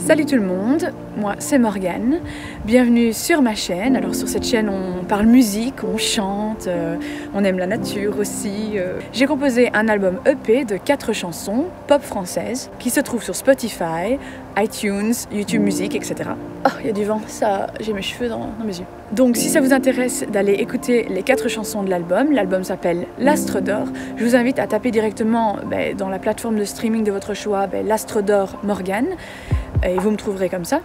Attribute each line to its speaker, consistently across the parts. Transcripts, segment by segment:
Speaker 1: Salut tout le monde, moi c'est Morgane, bienvenue sur ma chaîne. Alors sur cette chaîne on parle musique, on chante, on aime la nature aussi. J'ai composé un album EP de 4 chansons pop françaises qui se trouve sur Spotify, iTunes, YouTube Music, etc. Oh, il y a du vent, ça, j'ai mes cheveux dans mes yeux. Donc si ça vous intéresse d'aller écouter les 4 chansons de l'album s'appelle L'Astre d'Or. Je vous invite à taper directement dans la plateforme de streaming de votre choix, L'Astre d'Or Morgane. Et vous me trouverez comme ça.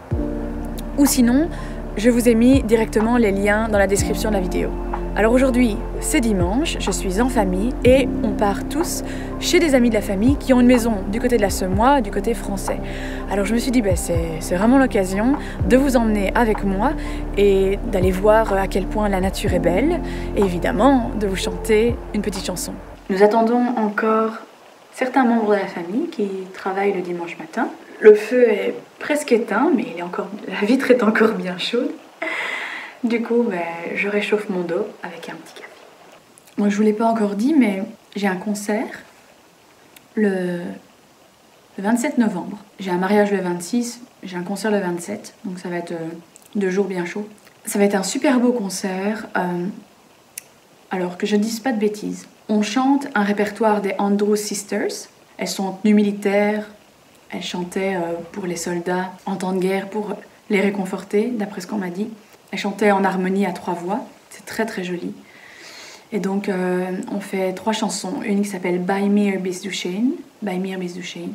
Speaker 1: Ou sinon, je vous ai mis directement les liens dans la description de la vidéo. Alors aujourd'hui, c'est dimanche, je suis en famille et on part tous chez des amis de la famille qui ont une maison du côté de la Semois, du côté français. Alors je me suis dit, c'est vraiment l'occasion de vous emmener avec moi et d'aller voir à quel point la nature est belle et évidemment de vous chanter une petite chanson. Nous attendons encore certains membres de la famille qui travaillent le dimanche matin. Le feu est presque éteint, mais la vitre est encore bien chaude. Du coup, je réchauffe mon dos avec un petit café. Moi, je vous l'ai pas encore dit, mais j'ai un concert le 27 novembre. J'ai un mariage le 26, j'ai un concert le 27, donc ça va être 2 jours bien chauds. Ça va être un super beau concert, alors que je ne dise pas de bêtises. On chante un répertoire des Andrews Sisters. Elles sont en tenue militaire. Elles chantaient pour les soldats en temps de guerre pour les réconforter, d'après ce qu'on m'a dit. Elles chantaient en harmonie à 3 voix, c'est très très joli. Et donc on fait 3 chansons, une qui s'appelle By Mir Bis Du Shane, By Mir Bis Du Shane.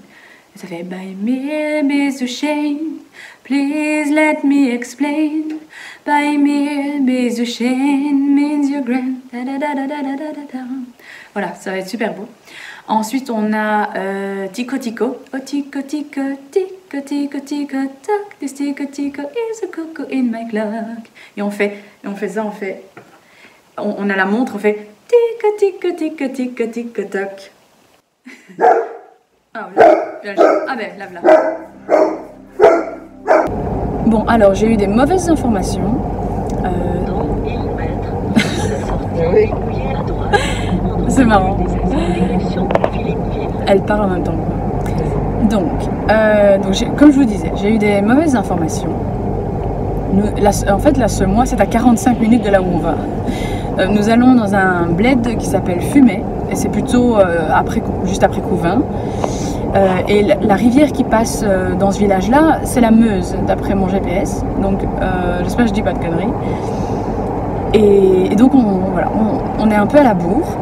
Speaker 1: Et ça fait By Mir Bis Du Shane, please let me explain. By Mir Bis Du Shane means you're grand. Voilà, ça va être super beau. Ensuite, on a Tico Tico. Oh Tico Tico, Tico Tico Tico Toc. This Tico Tico is a coco in my clock. Et on fait ça, on a la montre, on fait Tico Tico Tico Tico Tico Toc. Ah, là. Bon, alors j'ai eu des mauvaises informations. C'est marrant. Elle parle en même temps. Donc comme je vous disais, j'ai eu des mauvaises informations. En fait, la Semois, c'est à 45 minutes de là où on va. Nous allons dans un bled qui s'appelle Fumet, et c'est plutôt juste après Couvin. Et la rivière qui passe dans ce village-là, c'est la Meuse, d'après mon GPS. Donc, j'espère que je dis pas de conneries. Et donc, on est un peu à la bourre.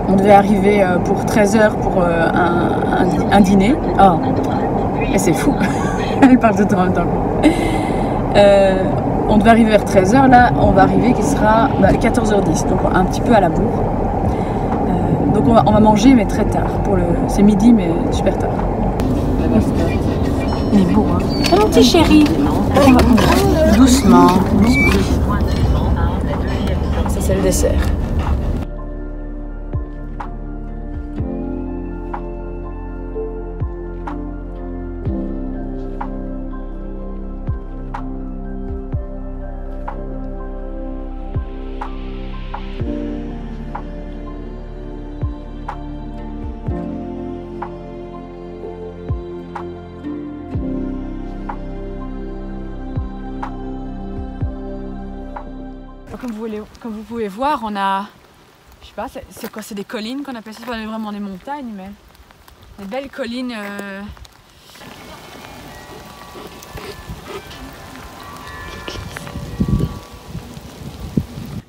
Speaker 1: On devait arriver pour 13h pour un dîner. Oh, et c'est fou. Elle parle tout en même temps. On devait arriver vers 13h. Là, on va arriver qui sera 14h10. Donc, un petit peu à la bourre. Donc, on va manger, mais très tard. C'est midi, mais super tard. Il est beau, hein. C'est mon petit chéri. Doucement. Ça, c'est le dessert. Comme vous pouvez voir, on a, je sais pas, c'est quoi, c'est des collines qu'on appelle ça, c'est pas vraiment des montagnes, mais des belles collines.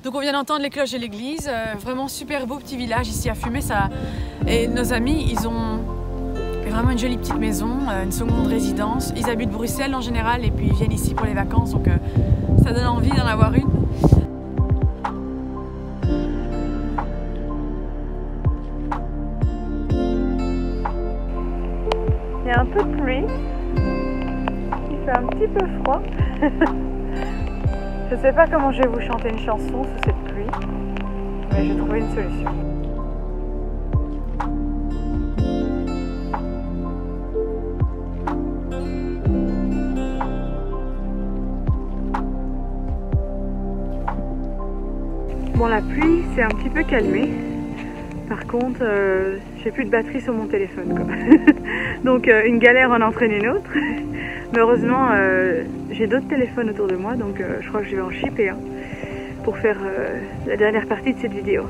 Speaker 1: Donc on vient d'entendre les cloches de l'église, vraiment super beau petit village ici à Fumet. Et nos amis, ils ont vraiment une jolie petite maison, une seconde résidence. Ils habitent Bruxelles en général et puis ils viennent ici pour les vacances, donc ça donne envie d'en avoir une. Il y a un peu de pluie, il fait un petit peu froid. Je ne sais pas comment je vais vous chanter une chanson sous cette pluie, mais j'ai trouvé une solution. Bon, la pluie s'est un petit peu calmée. Par par contre, j'ai plus de batterie sur mon téléphone, quoi. Donc une galère en entraîne une autre. Mais heureusement, j'ai d'autres téléphones autour de moi, donc je crois que je vais en shipper un pour faire la dernière partie de cette vidéo.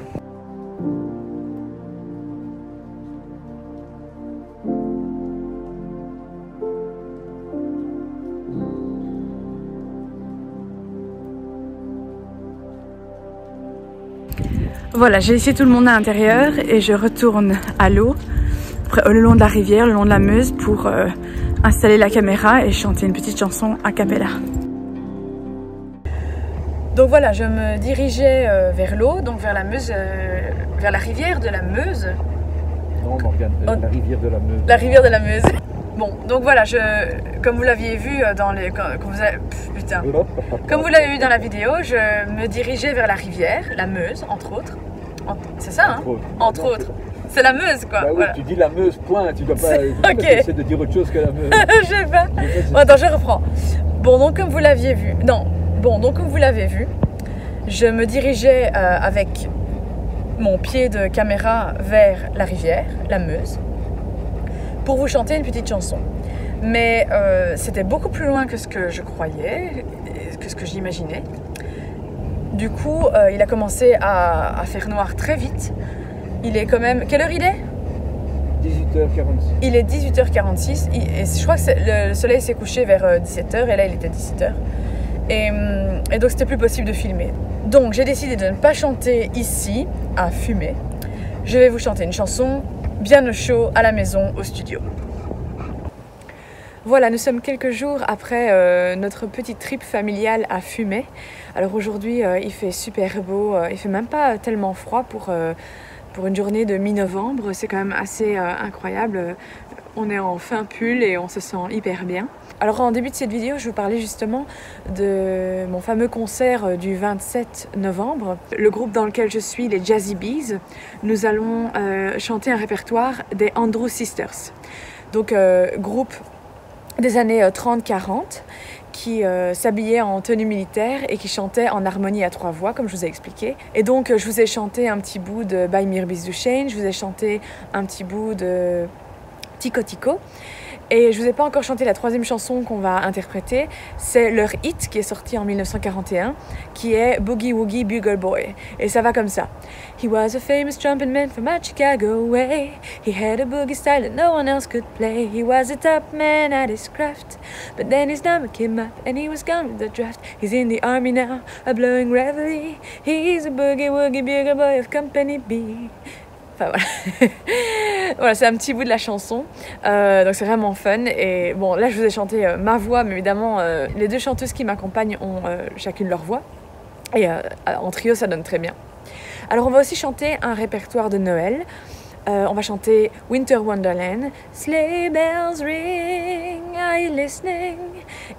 Speaker 1: Voilà, j'ai laissé tout le monde à l'intérieur et je retourne à l'eau, le long de la rivière, le long de la Meuse, pour installer la caméra et chanter une petite chanson a cappella. Donc voilà, je me dirigeais vers l'eau, donc vers la Meuse, vers la rivière de la Meuse.
Speaker 2: Non, Morgane, la rivière de la Meuse.
Speaker 1: La rivière de la Meuse. Bon, donc voilà, comme vous l'aviez vu dans les... Comme vous l'avez vu dans la vidéo, je me dirigeais vers la rivière, la Meuse, entre autres. C'est ça, hein? Entre autres. C'est la Meuse, quoi.
Speaker 2: Bah oui, voilà. Tu dis la Meuse, point. Tu dois pas essayer de dire autre chose que la Meuse.
Speaker 1: Je sais pas. Bon, attends, je reprends. Bon, donc comme vous l'aviez vu... Non. Bon, donc comme vous l'avez vu, je me dirigeais avec mon pied de caméra vers la rivière, la Meuse, pour vous chanter une petite chanson. Mais c'était beaucoup plus loin que ce que je croyais, que ce que j'imaginais. Du coup, il a commencé à faire noir très vite. Il est quand même... Quelle heure il est?
Speaker 2: 18h46.
Speaker 1: Il est 18h46 et je crois que le soleil s'est couché vers 17h et là il était 17h. Et donc c'était plus possible de filmer. Donc j'ai décidé de ne pas chanter ici, à fumer. Je vais vous chanter une chanson bien au chaud, à la maison, au studio. Voilà, nous sommes quelques jours après notre petite trip familiale à Fumay. Alors aujourd'hui, il fait super beau, il fait même pas tellement froid pour une journée de mi-novembre. C'est quand même assez incroyable. On est en fin pull et on se sent hyper bien. Alors en début de cette vidéo, je vous parlais justement de mon fameux concert du 27 novembre. Le groupe dans lequel je suis, les Jazzy Bees, nous allons chanter un répertoire des Andrew Sisters. Donc groupe des années 30-40 qui s'habillaient en tenue militaire et qui chantaient en harmonie à 3 voix, comme je vous ai expliqué. Et donc je vous ai chanté un petit bout de By Mirbis Duchesne, je vous ai chanté un petit bout de Tico Tico. Et je vous ai pas encore chanté la troisième chanson qu'on va interpréter, c'est leur hit qui est sorti en 1941, qui est Boogie Woogie Bugle Boy. Et ça va comme ça. He was a famous trumpet man from my Chicago way. He had a boogie style that no one else could play. He was a top man at his craft, but then his number came up and he was gone with the draft. He's in the army now, a blowing reveille. He's a Boogie Woogie Bugle Boy of Company B. Enfin voilà, voilà, c'est un petit bout de la chanson, donc c'est vraiment fun. Et bon, là je vous ai chanté ma voix, mais évidemment les deux chanteuses qui m'accompagnent ont chacune leur voix, et en trio ça donne très bien. Alors on va aussi chanter un répertoire de Noël. On va chanter Winter Wonderland. Sleigh bells ring, are you listening?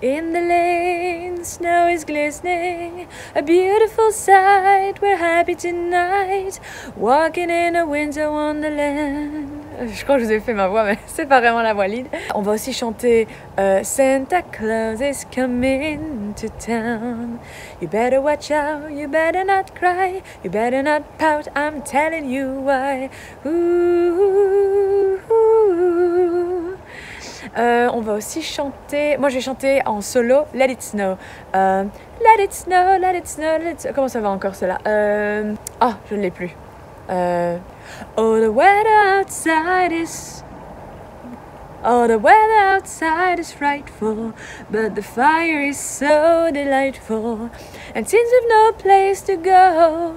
Speaker 1: In the lane, snow is glistening. A beautiful sight, we're happy tonight. Walking in a winter wonderland. Je crois que je vous ai fait ma voix, mais c'est pas vraiment la voix lead. On va aussi chanter Santa Claus is coming to town. You better watch out, you better not cry, you better not pout, I'm telling you why. On va aussi chanter, moi j'ai chanté en solo Let It Snow. Let it snow, let it snow, let it snow. Comment ça va encore cela? Ah, je ne l'ai plus. Oh, the weather outside is... Oh, the weather outside is frightful, but the fire is so delightful. And since we've no place to go,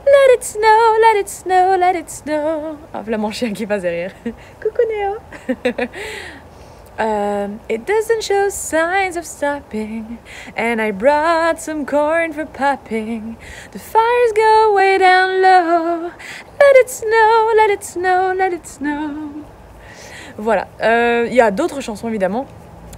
Speaker 1: let it snow, let it snow, let it snow. Ah, voilà mon chien qui passe derrière. Coucou Néo. It doesn't show signs of stopping, and I brought some corn for popping. The fires go way down low. Let it snow, let it snow, let it snow. Voilà, il y a d'autres chansons évidemment.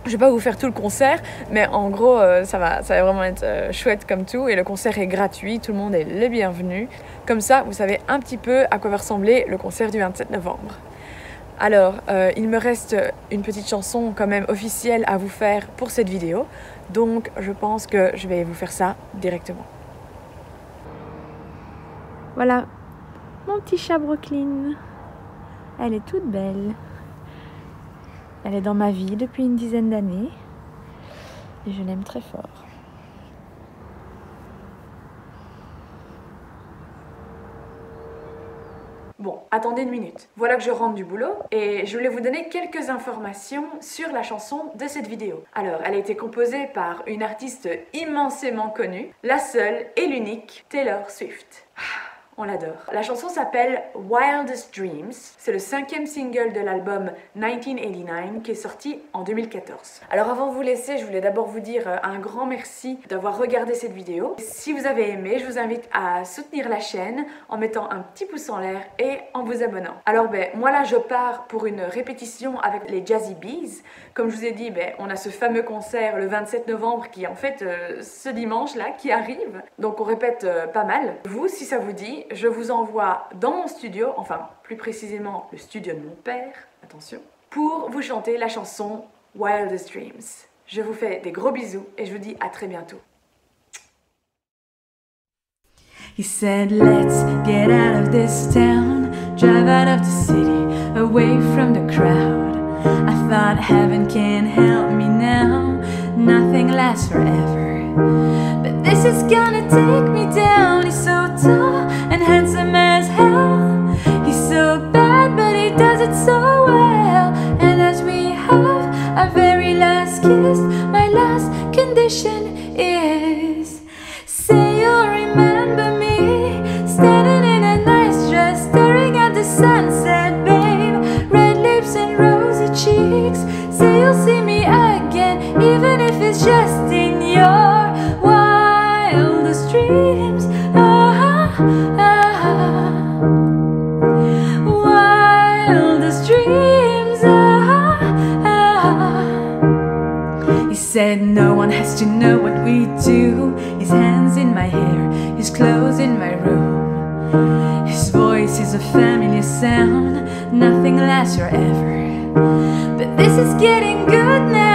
Speaker 1: Je vais pas vous faire tout le concert, mais en gros ça va vraiment être chouette comme tout. Et le concert est gratuit, tout le monde est le bienvenu. Comme ça, vous savez un petit peu à quoi va ressembler le concert du 27 novembre. Alors, il me reste une petite chanson quand même officielle à vous faire pour cette vidéo. Donc, je pense que je vais vous faire ça directement. Voilà.
Speaker 3: Mon petit chat Brooklyn. Elle est toute belle. Elle est dans ma vie depuis une dizaine d'années. Et je l'aime très fort.
Speaker 1: Bon, attendez une minute. Voilà que je rentre du boulot et je voulais vous donner quelques informations sur la chanson de cette vidéo. Alors, elle a été composée par une artiste immensément connue, la seule et l'unique Taylor Swift. On l'adore. La chanson s'appelle Wildest Dreams. C'est le 5e single de l'album 1989 qui est sorti en 2014. Alors avant de vous laisser, je voulais d'abord vous dire un grand merci d'avoir regardé cette vidéo. Si vous avez aimé, je vous invite à soutenir la chaîne en mettant un petit pouce en l'air et en vous abonnant. Alors moi là je pars pour une répétition avec les Jazzy Bees. Comme je vous ai dit, on a ce fameux concert le 27 novembre qui est en fait ce dimanche là qui arrive. Donc on répète pas mal. Vous, si ça vous dit, je vous envoie dans mon studio, enfin plus précisément le studio de mon père, attention, pour vous chanter la chanson Wildest Dreams. Je vous fais des gros bisous et je vous dis à très bientôt.
Speaker 3: He said, let's get out of this town, drive out of the city, away from the crowd. I thought heaven can help me now, nothing lasts forever. But this is gonna take me down. He's so tall and handsome as hell. He's so bad but he does it so well. And as we have our very last kiss, my last condition is, say you'll remember me, standing in a nice dress, staring at the sunset, babe. Red lips and rosy cheeks. Say you'll see me again, even if it's just in your wildest dreams. Wildest dreams. He said no one has to know what we do. His hands in my hair, his clothes in my room. His voice is a familiar sound, nothing lasts forever. But this is getting good now.